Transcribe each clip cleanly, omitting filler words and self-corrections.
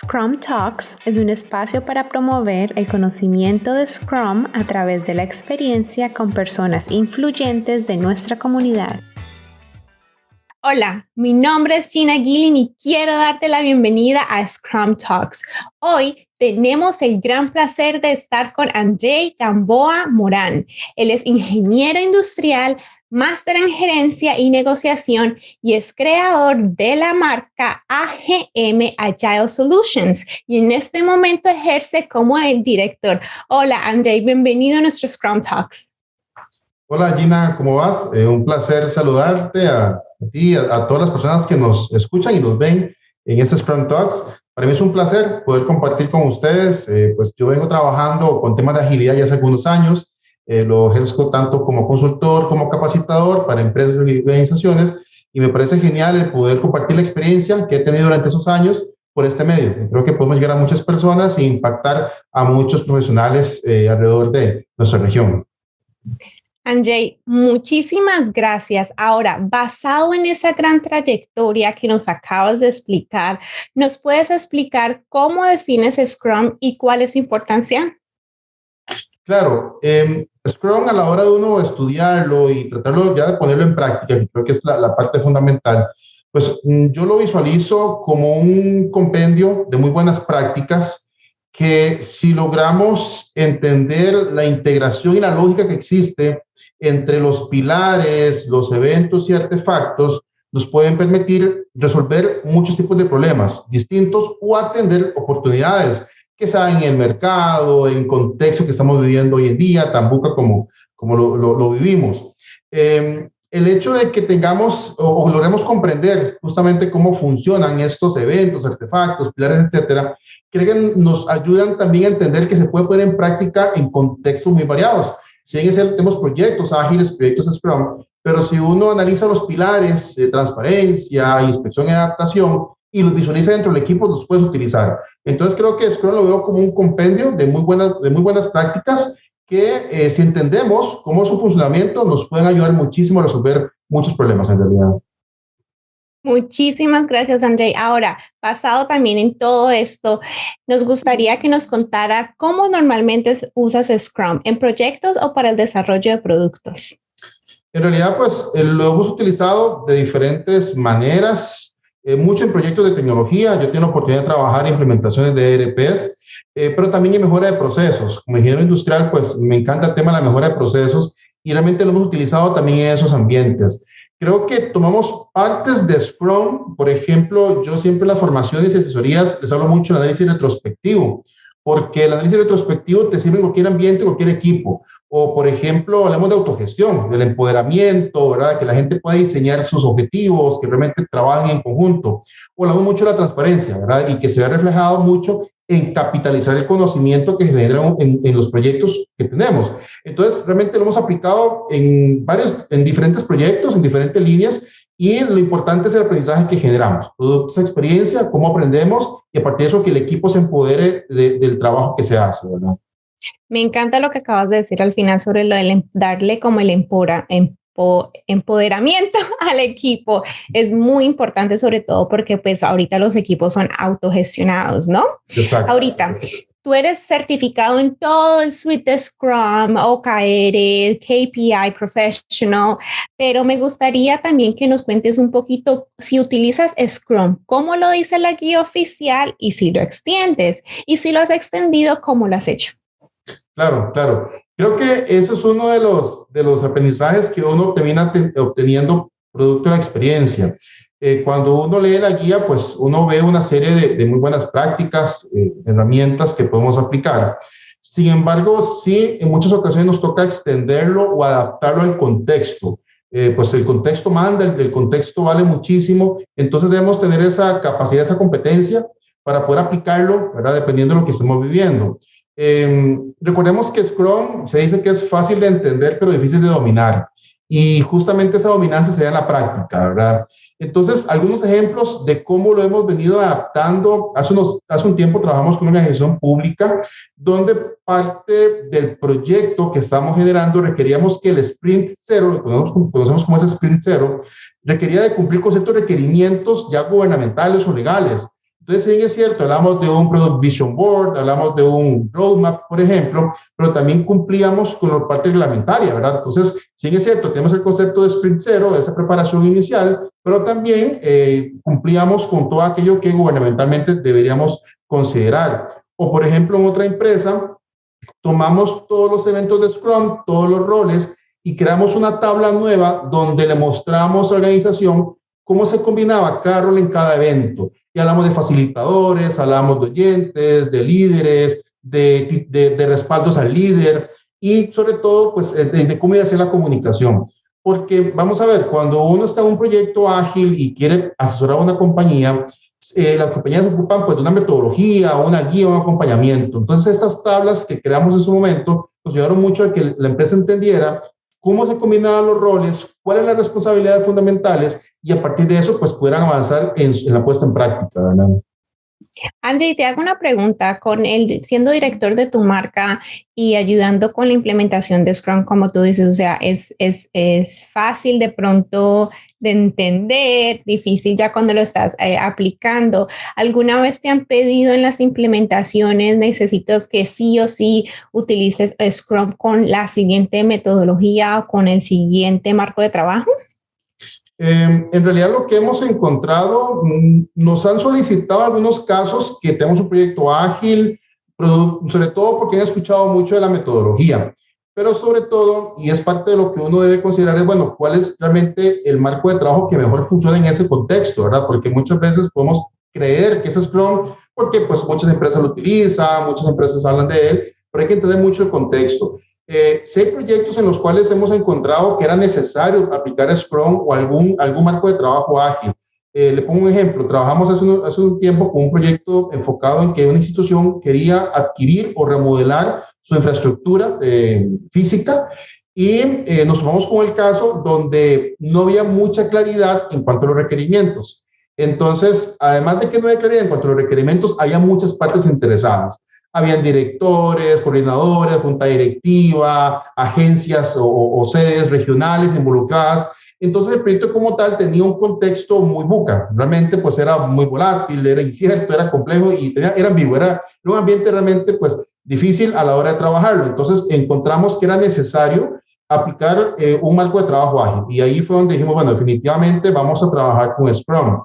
Scrum Talks es un espacio para promover el conocimiento de Scrum a través de la experiencia con personas influyentes de nuestra comunidad. Hola, mi nombre es Gina Gillen y quiero darte la bienvenida a Scrum Talks. Hoy tenemos el gran placer de estar con Andrei Gamboa Morán. Él es ingeniero industrial, máster en gerencia y negociación y es creador de la marca AGM Agile Solutions y en este momento ejerce como el director. Hola Andrei, bienvenido a nuestro Scrum Talks. Hola Gina, ¿cómo vas? Un placer saludarte a ti, a todas las personas que nos escuchan y nos ven en este Scrum Talks. Para mí es un placer poder compartir con ustedes. Pues yo vengo trabajando con temas de agilidad ya hace algunos años. Lo ejerzo tanto como consultor como capacitador para empresas y organizaciones y me parece genial el poder compartir la experiencia que he tenido durante esos años por este medio. Creo que podemos llegar a muchas personas e impactar a muchos profesionales alrededor de nuestra región. Andrei, muchísimas gracias. Ahora, basado en esa gran trayectoria que nos acabas de explicar, ¿nos puedes explicar cómo defines Scrum y cuál es su importancia? Claro, Scrum a la hora de uno estudiarlo y tratarlo ya de ponerlo en práctica, que creo que es la parte fundamental, pues yo lo visualizo como un compendio de muy buenas prácticas que si logramos entender la integración y la lógica que existe entre los pilares, los eventos y artefactos, nos pueden permitir resolver muchos tipos de problemas distintos o atender oportunidades que sean en el mercado, en el contexto que estamos viviendo hoy en día, tan buca como lo vivimos. El hecho de que tengamos o logremos comprender justamente cómo funcionan estos eventos, artefactos, pilares, etcétera, creo que nos ayudan también a entender que se puede poner en práctica en contextos muy variados. Si bien tenemos proyectos ágiles, proyectos Scrum, pero si uno analiza los pilares de transparencia, inspección y adaptación y los visualiza dentro del equipo, los puedes utilizar. Entonces creo que Scrum lo veo como un compendio de muy buenas prácticas que si entendemos cómo es su funcionamiento, nos pueden ayudar muchísimo a resolver muchos problemas en realidad. Muchísimas gracias, Andrei. Ahora, basado también en todo esto, nos gustaría que nos contara cómo normalmente usas Scrum, ¿en proyectos o para el desarrollo de productos? En realidad, pues lo hemos utilizado de diferentes maneras, mucho en proyectos de tecnología. Yo tengo la oportunidad de trabajar en implementaciones de ERPs, pero también en mejora de procesos. Como ingeniero industrial, pues me encanta el tema de la mejora de procesos y realmente lo hemos utilizado también en esos ambientes. Creo que tomamos partes de Scrum. Por ejemplo, yo siempre en las formaciones y asesorías les hablo mucho del análisis retrospectivo, porque el análisis retrospectivo te sirve en cualquier ambiente, cualquier equipo. O, por ejemplo, hablamos de autogestión, del empoderamiento, ¿verdad? Que la gente pueda diseñar sus objetivos, que realmente trabajen en conjunto. O hablamos mucho de la transparencia, ¿verdad? Y que se ve reflejado mucho en capitalizar el conocimiento que se genera en los proyectos que tenemos. Entonces, realmente lo hemos aplicado en diferentes proyectos, en diferentes líneas, y lo importante es el aprendizaje que generamos, productos de experiencia, cómo aprendemos, y a partir de eso que el equipo se empodere del trabajo que se hace, ¿verdad? Me encanta lo que acabas de decir al final sobre lo de darle como el empoderamiento al equipo. Es muy importante, sobre todo porque pues ahorita los equipos son autogestionados, ¿no? Exacto. Ahorita, tú eres certificado en todo el suite de Scrum, OKR, KPI Professional, pero me gustaría también que nos cuentes un poquito si utilizas Scrum, cómo lo dice la guía oficial y si lo extiendes. Y si lo has extendido, ¿cómo lo has hecho? Claro, claro. Creo que eso es uno de los aprendizajes que uno termina obteniendo producto de la experiencia. Cuando uno lee la guía, pues uno ve una serie de muy buenas prácticas, herramientas que podemos aplicar. Sin embargo, sí, en muchas ocasiones nos toca extenderlo o adaptarlo al contexto. Pues el contexto manda, el contexto vale muchísimo, entonces debemos tener esa capacidad, esa competencia para poder aplicarlo, ¿verdad? Dependiendo de lo que estemos viviendo. Recordemos que Scrum se dice que es fácil de entender, pero difícil de dominar. Y justamente esa dominancia se da en la práctica, ¿verdad? Entonces, algunos ejemplos de cómo lo hemos venido adaptando. Hace un tiempo trabajamos con una organización pública donde parte del proyecto que estamos generando requeríamos que el sprint cero, lo conocemos como ese sprint cero, requería de cumplir con ciertos requerimientos ya gubernamentales o legales. Entonces, sí es cierto, hablamos de un Product Vision Board, hablamos de un roadmap, por ejemplo, pero también cumplíamos con la parte reglamentaria, ¿verdad? Entonces, sí es cierto, tenemos el concepto de sprint cero, esa preparación inicial, pero también cumplíamos con todo aquello que gubernamentalmente deberíamos considerar. O, por ejemplo, en otra empresa, tomamos todos los eventos de Scrum, todos los roles, y creamos una tabla nueva donde le mostramos a la organización cómo se combinaba cada rol en cada evento. Y hablamos de facilitadores, hablamos de oyentes, de líderes, de respaldos al líder y sobre todo pues de cómo hacer la comunicación. Porque vamos a ver, cuando uno está en un proyecto ágil y quiere asesorar a una compañía, las compañías ocupan pues de una metodología, una guía, un acompañamiento. Entonces estas tablas que creamos en su momento nos ayudaron mucho a que la empresa entendiera cómo se combinaban los roles, cuáles eran las responsabilidades fundamentales y a partir de eso pues pudieran avanzar en la puesta en práctica, ¿verdad? André, te hago una pregunta. Siendo director de tu marca y ayudando con la implementación de Scrum, como tú dices, o sea, es fácil de pronto de entender, difícil ya cuando lo estás aplicando. ¿Alguna vez te han pedido en las implementaciones, necesito que sí o sí utilices Scrum con la siguiente metodología o con el siguiente marco de trabajo? En realidad lo que hemos encontrado, nos han solicitado algunos casos que tenemos un proyecto ágil, sobre todo porque han escuchado mucho de la metodología, pero sobre todo, y es parte de lo que uno debe considerar, es, bueno, cuál es realmente el marco de trabajo que mejor funciona en ese contexto, ¿verdad? Porque muchas veces podemos creer que es Scrum, porque pues muchas empresas lo utilizan, muchas empresas hablan de él, pero hay que entender mucho el contexto. Sí hay proyectos en los cuales hemos encontrado que era necesario aplicar Scrum o algún marco de trabajo ágil. Le pongo un ejemplo. Trabajamos hace un tiempo con un proyecto enfocado en que una institución quería adquirir o remodelar su infraestructura física y nos tomamos con el caso donde no había mucha claridad en cuanto a los requerimientos. Entonces, además de que no había claridad en cuanto a los requerimientos, había muchas partes interesadas. Habían directores, coordinadores, junta directiva, agencias o sedes regionales involucradas. Entonces el proyecto como tal tenía un contexto muy buca. Realmente pues era muy volátil, era incierto, era complejo y era ambiguo. Era un ambiente realmente pues difícil a la hora de trabajarlo. Entonces encontramos que era necesario aplicar un marco de trabajo ágil. Y ahí fue donde dijimos, bueno, definitivamente vamos a trabajar con Scrum.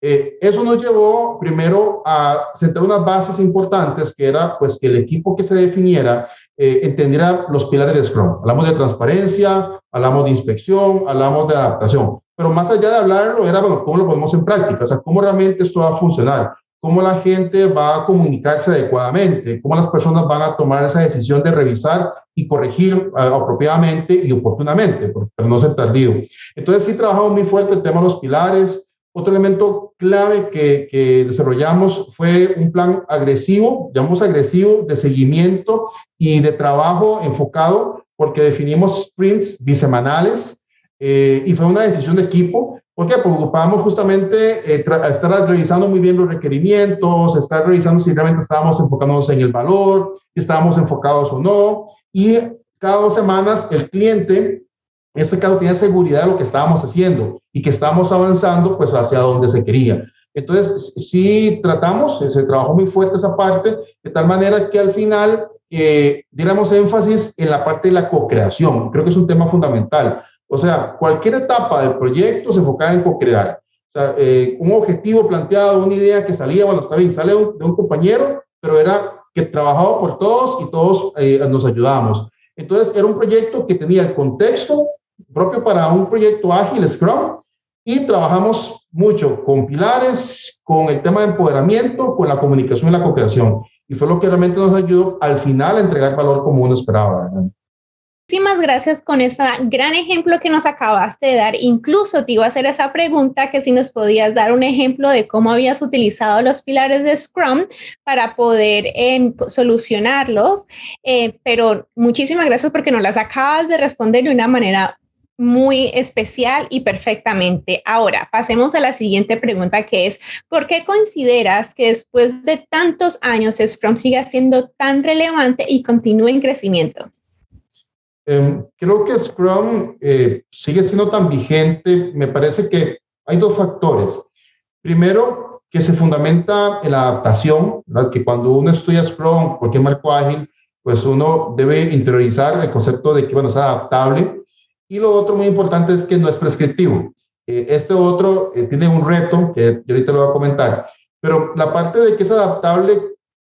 Eso nos llevó primero a sentar unas bases importantes, que era pues que el equipo que se definiera entendiera los pilares de Scrum. Hablamos de transparencia, hablamos de inspección, hablamos de adaptación, pero más allá de hablarlo era, bueno, ¿cómo lo ponemos en práctica? O sea, ¿cómo realmente esto va a funcionar? ¿Cómo la gente va a comunicarse adecuadamente? ¿Cómo las personas van a tomar esa decisión de revisar y corregir apropiadamente y oportunamente, para no ser tardío? Entonces sí trabajamos muy fuerte el tema de los pilares. Otro elemento clave que desarrollamos fue un plan agresivo, llamamos agresivo, de seguimiento y de trabajo enfocado, porque definimos sprints bisemanales y fue una decisión de equipo. ¿Por qué? Porque ocupábamos justamente estar revisando muy bien los requerimientos, estar revisando si realmente estábamos enfocándonos en el valor, si estábamos enfocados o no, y cada 2 semanas el cliente, en este caso, tenía seguridad de lo que estábamos haciendo y que estábamos avanzando pues hacia donde se quería. Entonces, sí tratamos, se trabajó muy fuerte esa parte, de tal manera que al final diéramos énfasis en la parte de la co-creación. Creo que es un tema fundamental. O sea, cualquier etapa del proyecto se enfocaba en co-crear. O sea, un objetivo planteado, una idea que salía, bueno, está bien, sale de un compañero, pero era que trabajaba por todos y todos nos ayudábamos. Entonces, era un proyecto que tenía el contexto propio para un proyecto ágil, Scrum, y trabajamos mucho con pilares, con el tema de empoderamiento, con la comunicación y la co-creación. Y fue lo que realmente nos ayudó al final a entregar valor como uno esperaba, ¿verdad? Muchísimas gracias con ese gran ejemplo que nos acabaste de dar. Incluso te iba a hacer esa pregunta, que si nos podías dar un ejemplo de cómo habías utilizado los pilares de Scrum para poder solucionarlos, pero muchísimas gracias porque nos las acabas de responder de una manera muy especial y perfectamente. Ahora, pasemos a la siguiente pregunta, que es, ¿por qué consideras que después de tantos años Scrum sigue siendo tan relevante y continúe en crecimiento? Creo que Scrum sigue siendo tan vigente. Me parece que hay 2 factores. Primero, que se fundamenta en la adaptación, ¿verdad? Que cuando uno estudia Scrum, cualquier marco ágil, pues uno debe interiorizar el concepto de que, bueno, es adaptable. Y lo otro muy importante es que no es prescriptivo. Este otro tiene un reto que yo ahorita lo voy a comentar, pero la parte de que es adaptable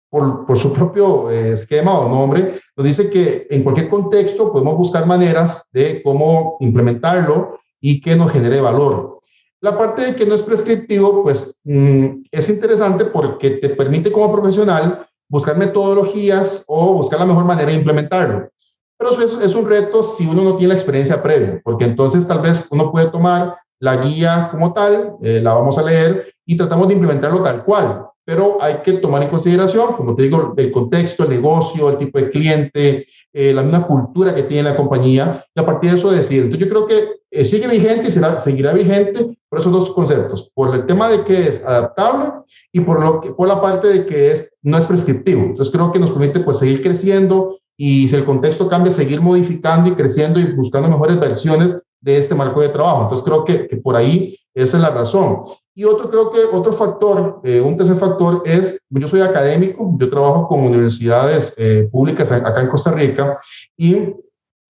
por su propio esquema o nombre, nos dice que en cualquier contexto podemos buscar maneras de cómo implementarlo y que nos genere valor. La parte de que no es prescriptivo, pues es interesante porque te permite como profesional buscar metodologías o buscar la mejor manera de implementarlo. Pero eso es un reto si uno no tiene la experiencia previa, porque entonces tal vez uno puede tomar la guía como tal, la vamos a leer y tratamos de implementarlo tal cual, pero hay que tomar en consideración, como te digo, el contexto, el negocio, el tipo de cliente, la misma cultura que tiene la compañía, y a partir de eso decidir. Entonces yo creo que sigue vigente y seguirá vigente por esos dos conceptos, por el tema de que es adaptable y por la parte de que no es prescriptivo. Entonces creo que nos permite pues seguir creciendo y si el contexto cambia, seguir modificando y creciendo y buscando mejores versiones de este marco de trabajo. Entonces creo que por ahí esa es la razón. Y otro factor, un tercer factor es, yo soy académico, yo trabajo con universidades públicas acá en Costa Rica y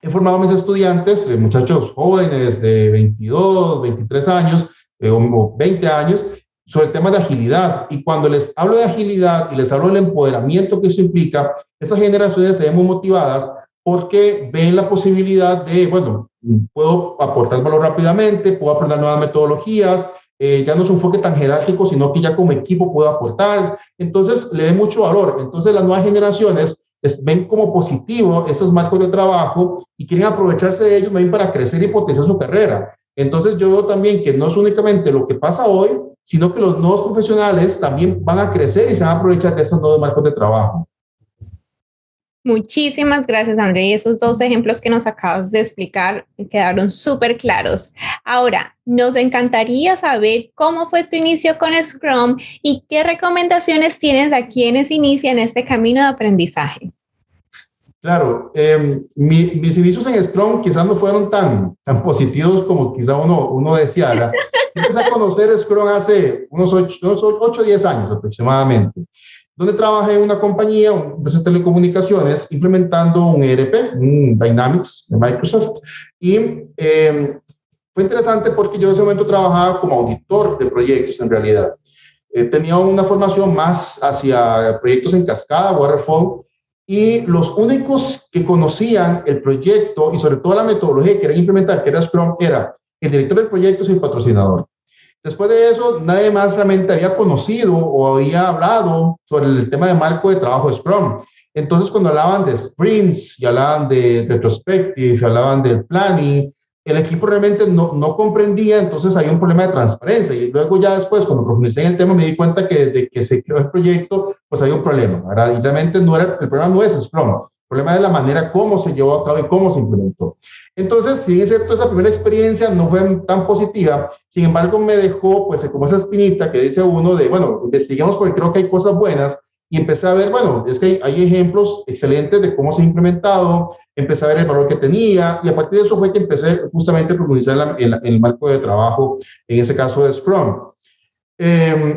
he formado a mis estudiantes, muchachos jóvenes de 22, 23 años o 20 años, sobre el tema de agilidad. Y cuando les hablo de agilidad y les hablo del empoderamiento que eso implica, esas generaciones se ven muy motivadas porque ven la posibilidad de, bueno, puedo aportar valor rápidamente, puedo aprender nuevas metodologías, ya no es un enfoque tan jerárquico, sino que ya como equipo puedo aportar. Entonces, le ven mucho valor. Entonces, las nuevas generaciones ven como positivo esos marcos de trabajo y quieren aprovecharse de ellos también para crecer y potenciar su carrera. Entonces, yo veo también que no es únicamente lo que pasa hoy, sino que los nuevos profesionales también van a crecer y se van a aprovechar de esos nuevos marcos de trabajo. Muchísimas gracias, André. Esos dos ejemplos que nos acabas de explicar quedaron súper claros. Ahora, nos encantaría saber cómo fue tu inicio con Scrum y qué recomendaciones tienes a quienes inician este camino de aprendizaje. Claro, mis inicios en Scrum quizás no fueron tan positivos como quizá uno deseara. Empecé a conocer Scrum hace unos 8 o 10 años aproximadamente, donde trabajé en una compañía, una empresa de telecomunicaciones, implementando un ERP, un Dynamics de Microsoft. Y fue interesante porque yo en ese momento trabajaba como auditor de proyectos en realidad. Tenía una formación más hacia proyectos en cascada, waterfall, y los únicos que conocían el proyecto y sobre todo la metodología que querían implementar, que era Scrum, era el director del proyecto y el patrocinador. Después de eso, nadie más realmente había conocido o había hablado sobre el tema de marco de trabajo de Scrum. Entonces, cuando hablaban de sprints y hablaban de retrospective, hablaban del planning, el equipo realmente no comprendía, entonces había un problema de transparencia. Y luego ya después, cuando profundicé en el tema, me di cuenta que desde que se creó el proyecto, pues había un problema, ¿verdad? Y realmente el problema no es Scrum, el problema es la manera como se llevó a cabo y cómo se implementó. Entonces, sí es cierto, esa primera experiencia no fue tan positiva, sin embargo me dejó pues como esa espinita que dice uno de, bueno, investiguemos porque creo que hay cosas buenas y empecé a ver, bueno, es que hay ejemplos excelentes de cómo se ha implementado, empecé a ver el valor que tenía y a partir de eso fue que empecé justamente a profundizar en el marco de trabajo, en ese caso de Scrum.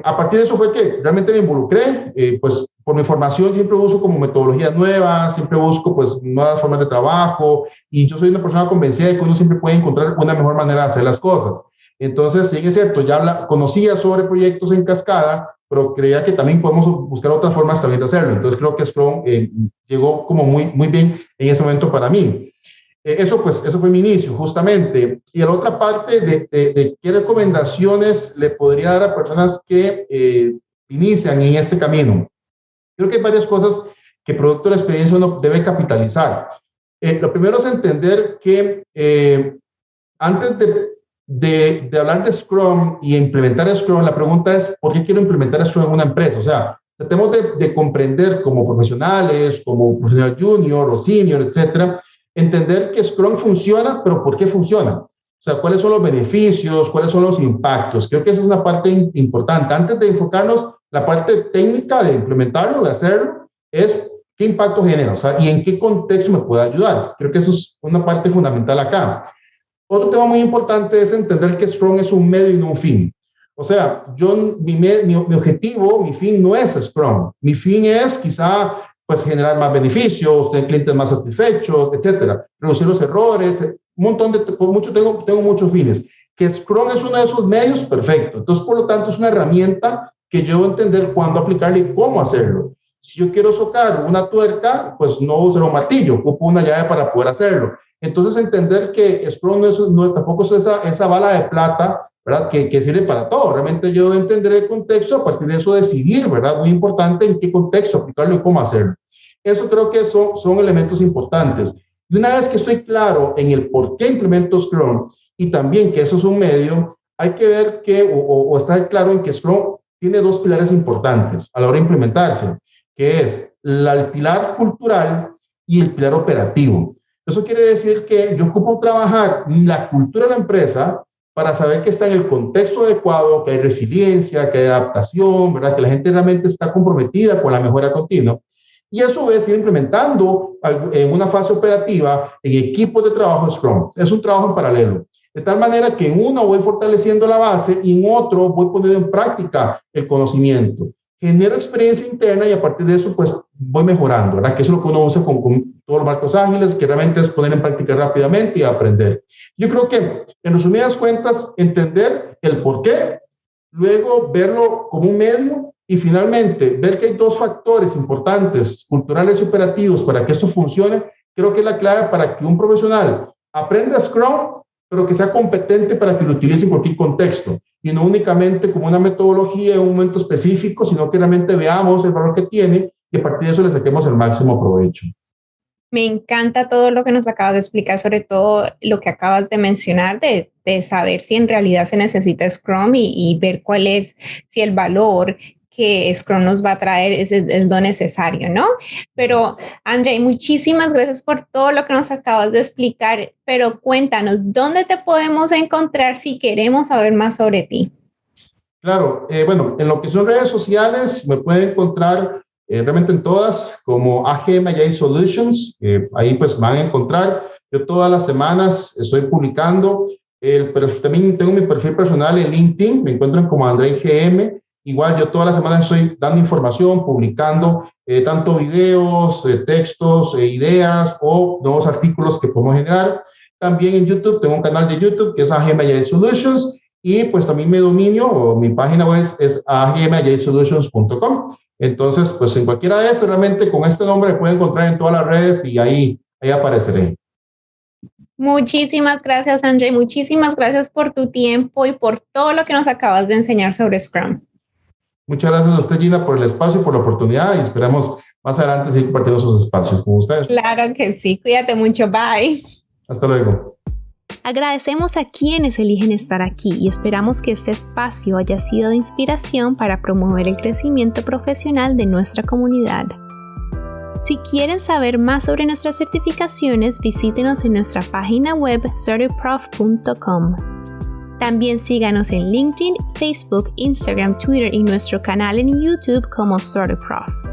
A partir de eso fue que realmente me involucré, pues por mi formación siempre busco como metodologías nuevas, siempre busco pues nuevas formas de trabajo y yo soy una persona convencida de que uno siempre puede encontrar una mejor manera de hacer las cosas. Entonces, sí es cierto, ya conocía sobre proyectos en cascada, pero creía que también podemos buscar otras formas también de hacerlo. Entonces, creo que Scrum llegó como muy bien en ese momento para mí. Eso fue mi inicio, justamente. Y la otra parte de qué recomendaciones le podría dar a personas que inician en este camino. Creo que hay varias cosas que producto de la experiencia uno debe capitalizar. Lo primero es entender que antes de hablar de Scrum y implementar Scrum, la pregunta es, ¿por qué quiero implementar Scrum en una empresa? O sea, tratemos de comprender como profesionales, como profesional junior o senior, etcétera, entender que Scrum funciona, pero ¿por qué funciona? O sea, ¿cuáles son los beneficios? ¿Cuáles son los impactos? Creo que esa es una parte importante. Antes de enfocarnos, la parte técnica de implementarlo, de hacerlo, es qué impacto genera, o sea, y en qué contexto me puede ayudar. Creo que eso es una parte fundamental acá. Otro tema muy importante es entender que Scrum es un medio y no un fin. O sea, mi objetivo, mi fin no es Scrum. Mi fin es quizá pues generar más beneficios, tener clientes más satisfechos, etcétera, reducir los errores, un montón de, tengo muchos fines. Que Scrum es uno de esos medios, perfecto. Entonces, por lo tanto, es una herramienta que yo debo entender cuándo aplicarle y cómo hacerlo. Si yo quiero socar una tuerca, pues no usaré un martillo, ocupo una llave para poder hacerlo. Entonces, entender que Scrum tampoco es esa bala de plata, ¿verdad? Que sirve para todo. Realmente yo debo entender el contexto, a partir de eso decidir, ¿verdad? Muy importante en qué contexto aplicarlo y cómo hacerlo. Eso creo que son elementos importantes. Y una vez que estoy claro en el por qué implemento Scrum y también que eso es un medio, hay que ver o estar claro en que Scrum tiene dos pilares importantes a la hora de implementarse, que es el pilar cultural y el pilar operativo. Eso quiere decir que yo ocupo trabajar la cultura de la empresa para saber que está en el contexto adecuado, que hay resiliencia, que hay adaptación, ¿verdad? Que la gente realmente está comprometida con la mejora continua. Y a su vez ir implementando en una fase operativa en equipos de trabajo Scrum. Es un trabajo en paralelo. De tal manera que en uno voy fortaleciendo la base y en otro voy poniendo en práctica el conocimiento. Genero experiencia interna y a partir de eso pues voy mejorando, ¿verdad? Que eso es lo que uno usa con todos los marcos ágiles, que realmente es poner en práctica rápidamente y aprender. Yo creo que, en resumidas cuentas, entender el por qué, luego verlo como un medio y finalmente ver que hay dos factores importantes, culturales y operativos, para que esto funcione, creo que es la clave para que un profesional aprenda Scrum, pero que sea competente para que lo utilice en cualquier contexto y no únicamente como una metodología en un momento específico, sino que realmente veamos el valor que tiene y a partir de eso le saquemos el máximo provecho. Me encanta todo lo que nos acabas de explicar, sobre todo lo que acabas de mencionar de saber si en realidad se necesita Scrum y ver cuál es, si el valor que Scrum nos va a traer es lo necesario, ¿no? Pero, Andrei, muchísimas gracias por todo lo que nos acabas de explicar, pero cuéntanos, ¿dónde te podemos encontrar si queremos saber más sobre ti? Claro, bueno, en lo que son redes sociales me pueden encontrar realmente en todas como AGM Agile Solutions, ahí pues van a encontrar, yo todas las semanas estoy publicando, también tengo mi perfil personal en LinkedIn, me encuentran como Andrei GM. Igual yo todas las semanas estoy dando información, publicando tanto videos, textos, ideas o nuevos artículos que podemos generar. También en YouTube, tengo un canal de YouTube que es AGM Agile Solutions y pues también mi dominio o mi página web es agmagileSolutions.com. Entonces, pues en cualquiera de estos, realmente con este nombre me pueden encontrar en todas las redes y ahí apareceré. Muchísimas gracias, Andrei. Muchísimas gracias por tu tiempo y por todo lo que nos acabas de enseñar sobre Scrum. Muchas gracias a usted, Gina, por el espacio y por la oportunidad y esperamos más adelante seguir compartiendo sus espacios con ustedes. Claro que sí. Cuídate mucho. Bye. Hasta luego. Agradecemos a quienes eligen estar aquí y esperamos que este espacio haya sido de inspiración para promover el crecimiento profesional de nuestra comunidad. Si quieren saber más sobre nuestras certificaciones, visítenos en nuestra página web certiprof.com. También síganos en LinkedIn, Facebook, Instagram, Twitter y nuestro canal en YouTube como Certiprof.